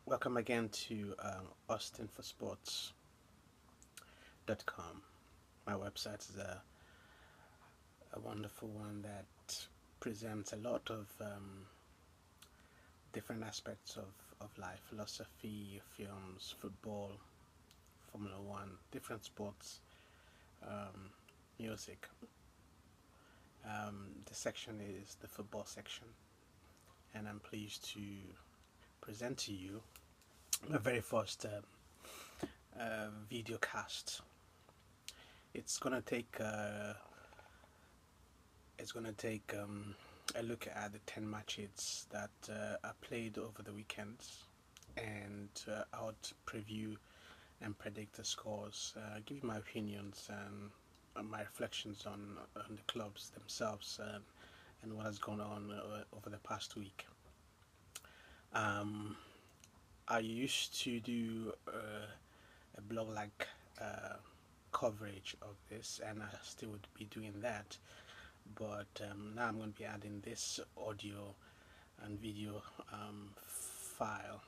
Welcome again to AustinForSports.com. My website is a wonderful one that presents a lot of different aspects of life: philosophy, films, football, Formula One, different sports, um, music. The section is the football section, and I'm pleased to present to you my very first video cast. It's gonna take a look at the 10 matches that are played over the weekends, and I would preview and predict the scores, give you my opinions and my reflections on the clubs themselves, and what has gone on over the past week. Um, I used to do a blog like coverage of this, and I still would be doing that. But now I'm going to be adding this audio and video file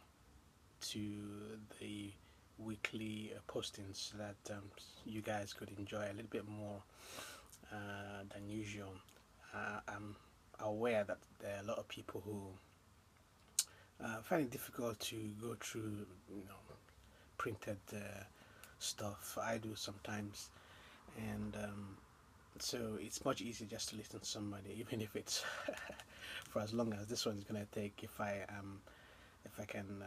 to the weekly postings so that you guys could enjoy a little bit more than usual. I'm aware that there are a lot of people who find it difficult to go through, printed stuff. I do sometimes, and so it's much easier just to listen to somebody, even if it's for as long as this one's gonna take. If I can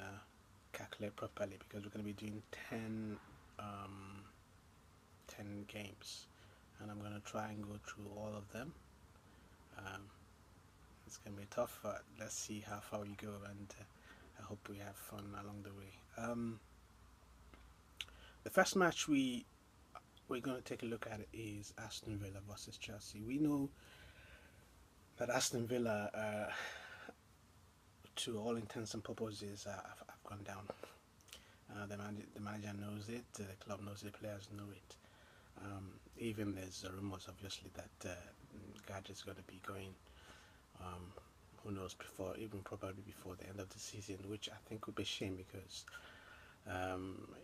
calculate properly, because we're gonna be doing 10 games, and I'm gonna try and go through all of them. Um, it's gonna be tough, but let's see how far we go, and I hope we have fun along the way. The first match we're going to take a look at is Aston Villa versus Chelsea. We know that Aston Villa, to all intents and purposes, have gone down. The manager knows it, the club knows it, the players know it. Even there's rumors, obviously, that Gadget's going to be going. Um, who knows, even probably before the end of the season, which I think would be a shame, because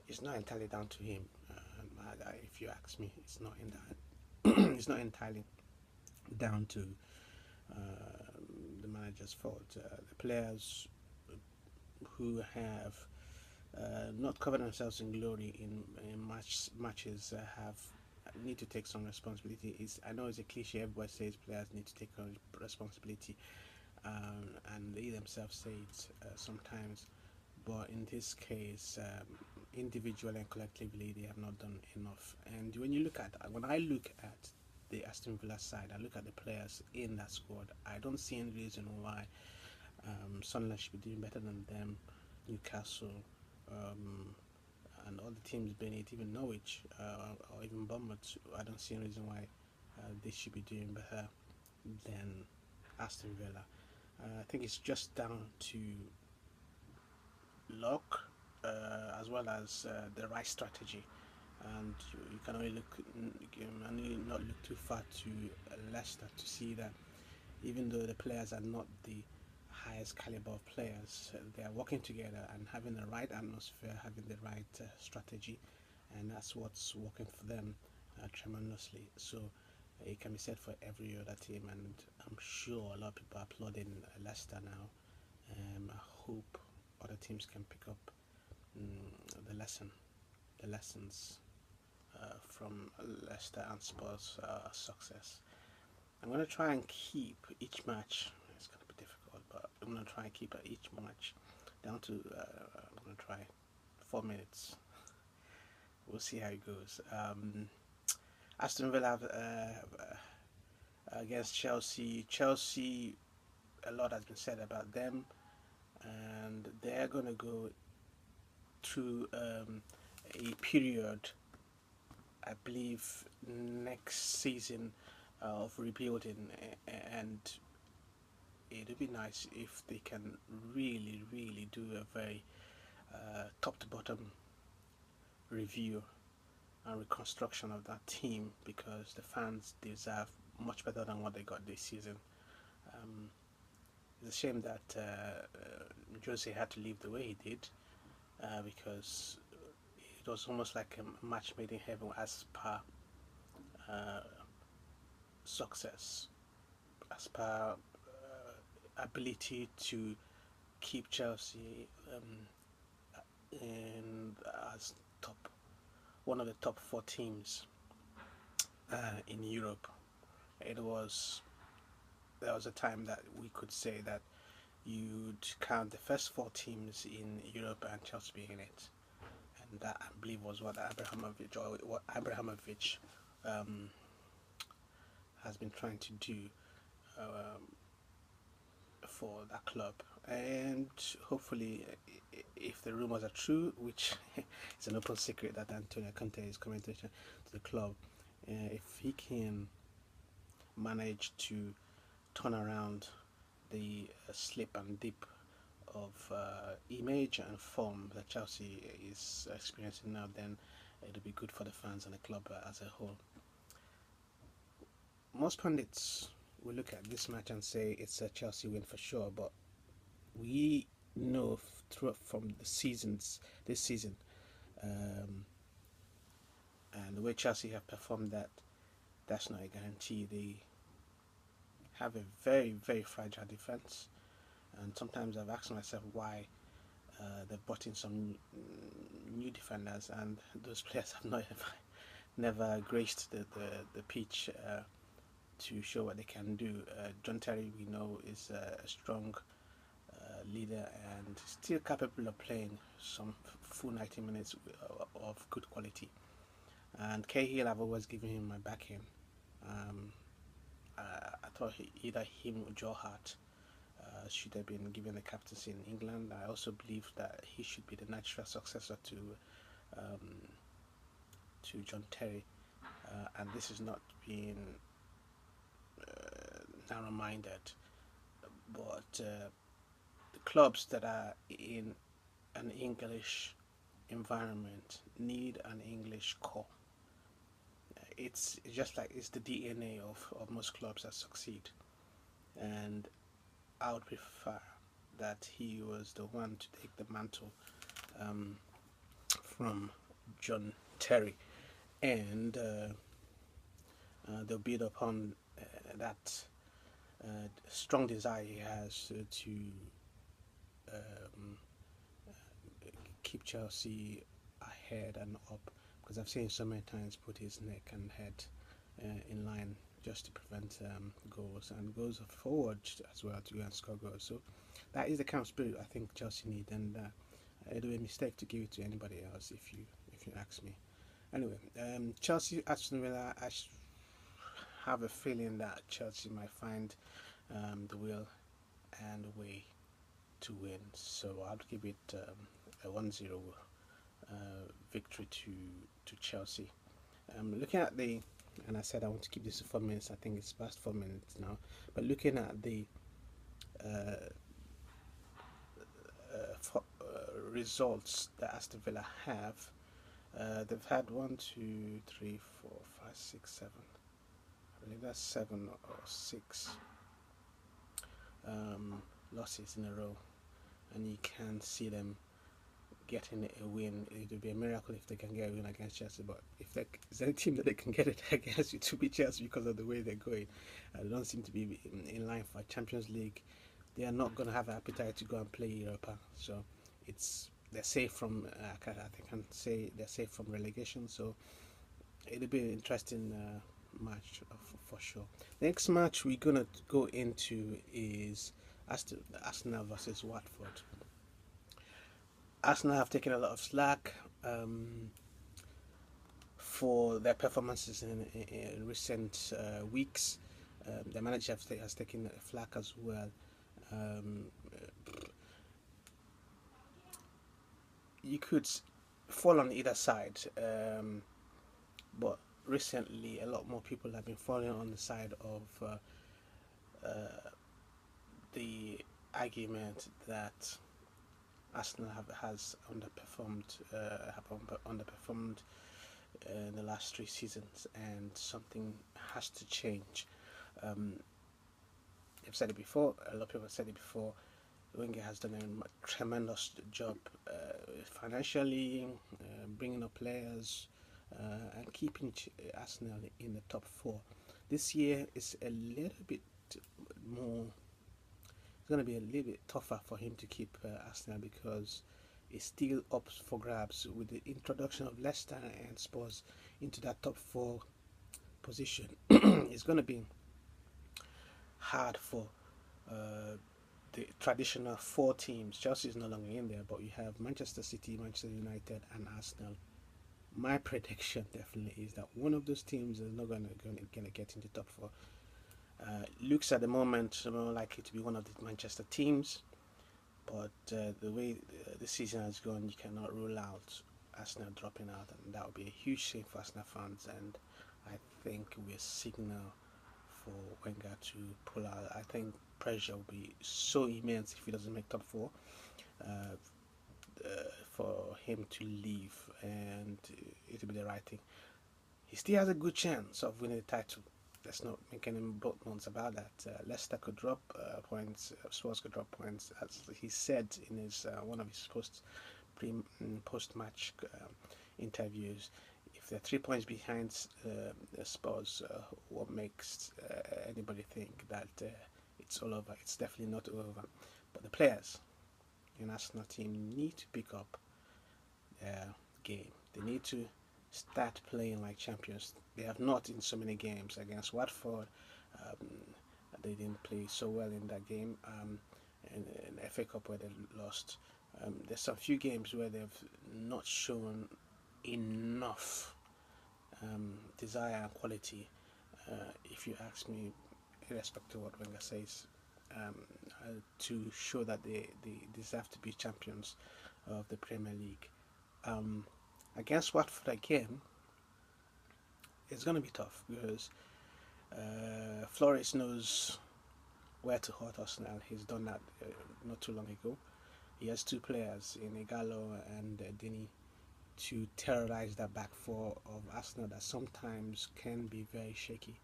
it's not entirely down to him. If you ask me, it's not it's not entirely down to the manager's fault. The players who have not covered themselves in glory in matches have need to take some responsibility. I know it's a cliche. Everybody says players need to take responsibility, and they themselves say it sometimes. But in this case, individually and collectively, they have not done enough. And when I look at the Aston Villa side, I look at the players in that squad. I don't see any reason why Sunderland should be doing better than them, Newcastle, and all the teams being it, even Norwich or even Bournemouth. I don't see any reason why they should be doing better than Aston Villa. I think it's just down to luck, as well as the right strategy. And you can only not look too far to Leicester to see that even though the players are not the highest caliber of players, they are working together and having the right atmosphere, having the right strategy, and that's what's working for them tremendously. So it can be said for every other team, and I'm sure a lot of people are applauding Leicester now. I hope other teams can pick up the lessons from Leicester and Spurs' success. I'm going to try and keep each match. It's going to be difficult, but I'm going to try and keep each match down to. I'm going to try 4 minutes. We'll see how it goes. Aston Villa against Chelsea. Chelsea, a lot has been said about them, and they're going to go through a period, I believe, next season of rebuilding, and it would be nice if they can really, really do a very top to bottom review and reconstruction of that team, because the fans deserve much better than what they got this season. It's a shame that Jose had to leave the way he did, because it was almost like a match made in heaven as per uh, success, as per ability to keep Chelsea in as top one of the top four teams in Europe. It was There was a time that we could say that you'd count the first four teams in Europe and Chelsea being in it, and that I believe was what Abramovich um, has been trying to do um, for that club. And hopefully, if the rumors are true, which is an open secret that Antonio Conte is coming to the club, if he can manage to turn around the slip and dip of image and form that Chelsea is experiencing now, then it'll be good for the fans and the club as a whole. Most pundits will look at this match and say it's a Chelsea win for sure, but we know from the this season, and the way Chelsea have performed, that that's not a guarantee. They have a very, very fragile defense, and sometimes I've asked myself why they've brought in some new defenders, and those players have never graced the pitch to show what they can do. John Terry, we know, is a strong leader and still capable of playing some full 90 minutes of good quality. And Cahill, I've always given him my backing. I thought either him or Joe Hart should have been given the captaincy in England. I also believe that he should be the natural successor to John Terry, and this is not being narrow-minded, but the clubs that are in an English environment need an English core. It's just like it's the DNA of most clubs that succeed, and I would prefer that he was the one to take the mantle from John Terry, and they'll build upon that strong desire he has to keep Chelsea ahead and up, because I've seen so many times put his neck and head in line just to prevent goals, and goes forward as well to go and score goals. So that is the kind of spirit I think Chelsea need, and it'll be a mistake to give it to anybody else if you ask me. Anyway, Chelsea Aston Villa, I have a feeling that Chelsea might find the will and the way to win, so I'd give it a 1-0 victory to Chelsea. Looking at and I said I want to keep this to 4 minutes, I think it's past 4 minutes now, but looking at the results that Aston Villa have, they've had 1, 2, 3, 4, 5, 6, 7. I believe that's 7 or 6 losses in a row, and you can see them getting a win. It would be a miracle if they can get a win against Chelsea, but if there's any team that they can get it against, it to be Chelsea, because of the way they're going. They don't seem to be in line for Champions League. They are not going to have an appetite to go and play Europa, so they're safe from I can say they're safe from relegation. So it'll be an interesting match for sure. Next match we're gonna go into is Arsenal versus Watford. Arsenal have taken a lot of slack for their performances in recent weeks. The manager has taken flack as well. You could fall on either side, but recently a lot more people have been falling on the side of the argument that Arsenal has underperformed in the last 3 seasons, and something has to change. I've said it before. A lot of people have said it before. Wenger has done a tremendous job financially, bringing up players, and keeping Arsenal in the top four. This year is a little bit more. It's going to be a little bit tougher for him to keep Arsenal because it's still up for grabs with the introduction of Leicester and Spurs into that top four position. It's going to be hard for uh, the traditional four teams. Chelsea is no longer in there, but you have Manchester City, Manchester United, and Arsenal. My prediction definitely is that one of those teams is not going to get into top four. Looks at the moment more likely to be one of the Manchester teams, but the way the season has gone, you cannot rule out Arsenal dropping out, and that would be a huge shame for Arsenal fans. And I think we're signal for Wenger to pull out. I think pressure will be so immense if he doesn't make top four uh, for him to leave, and it'll be the right thing. He still has a good chance of winning the title. Let's not make any bones about that. Leicester could drop points, Spurs could drop points, as he said in his one of his post match interviews. If they're 3 points behind the Spurs, what makes anybody think that it's all over? It's definitely not over. But the players in the national team need to pick up their game. They need to start playing like champions. They have not in so many games against Watford. Um, they didn't play so well in that game. In the FA Cup where they lost. There's some few games where they've not shown enough desire and quality. If you ask me, irrespective of what Wenger says, um, to show that they deserve to be champions of the Premier League. Um, Against Watford again, it's going to be tough because Flores knows where to hurt Arsenal. He's done that not too long ago. He has two players in Igalo and Dini to terrorize that back four of Arsenal that sometimes can be very shaky.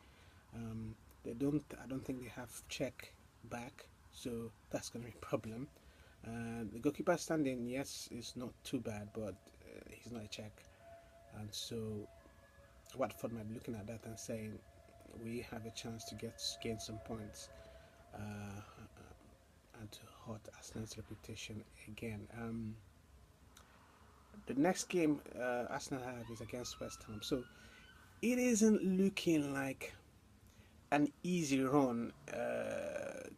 They don't. I don't think they have check back, so that's going to be a problem. The goalkeeper standing, yes, is not too bad, but he's not a check, and so Watford might be looking at that and saying we have a chance to gain some points and to hurt Arsenal's reputation again. The next game Arsenal have is against West Ham, so it isn't looking like an easy run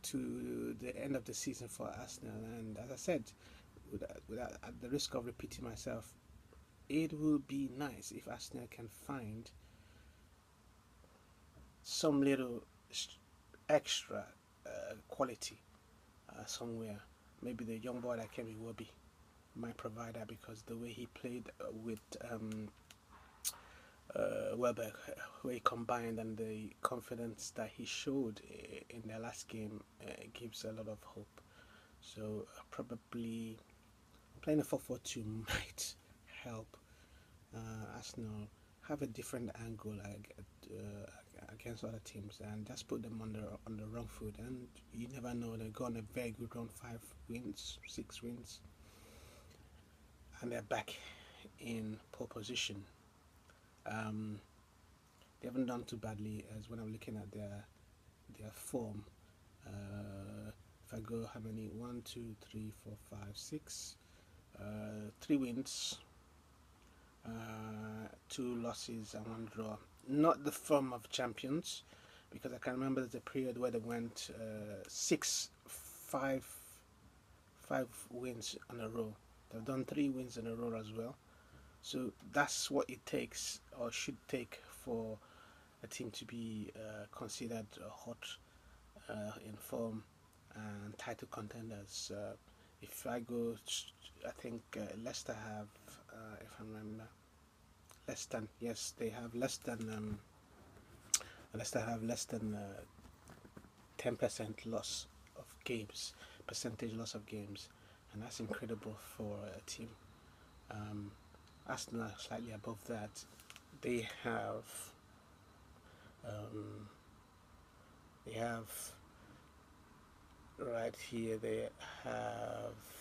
to the end of the season for Arsenal. And as I said, without at the risk of repeating myself, it will be nice if Arsenal can find some little extra quality somewhere. Maybe the young boy that came in Wobby might provide that because the way he played with Welbeck, where he combined and the confidence that he showed in their last game gives a lot of hope. So probably playing a 4-4-2 might help Arsenal have a different angle against other teams and just put them on the wrong foot. And you never know, they go on a very good run, 5 wins, 6 wins, and they're back in pole position. They haven't done too badly as when I'm looking at their form. If I go, how many? 1, 2, 3, 4, 5, 6. 3 wins, 2 losses, and 1 draw. Not the form of champions, because I can remember the period where they went 5 wins in a row. They've done 3 wins in a row as well. So that's what it takes, or should take, for a team to be considered hot in form and title contenders. If I go, I think Leicester have, if I remember, less than, yes, they have less than, Leicester have less than 10% loss of games, percentage loss of games, and that's incredible for a team. Arsenal are slightly above that. They have um, right here they have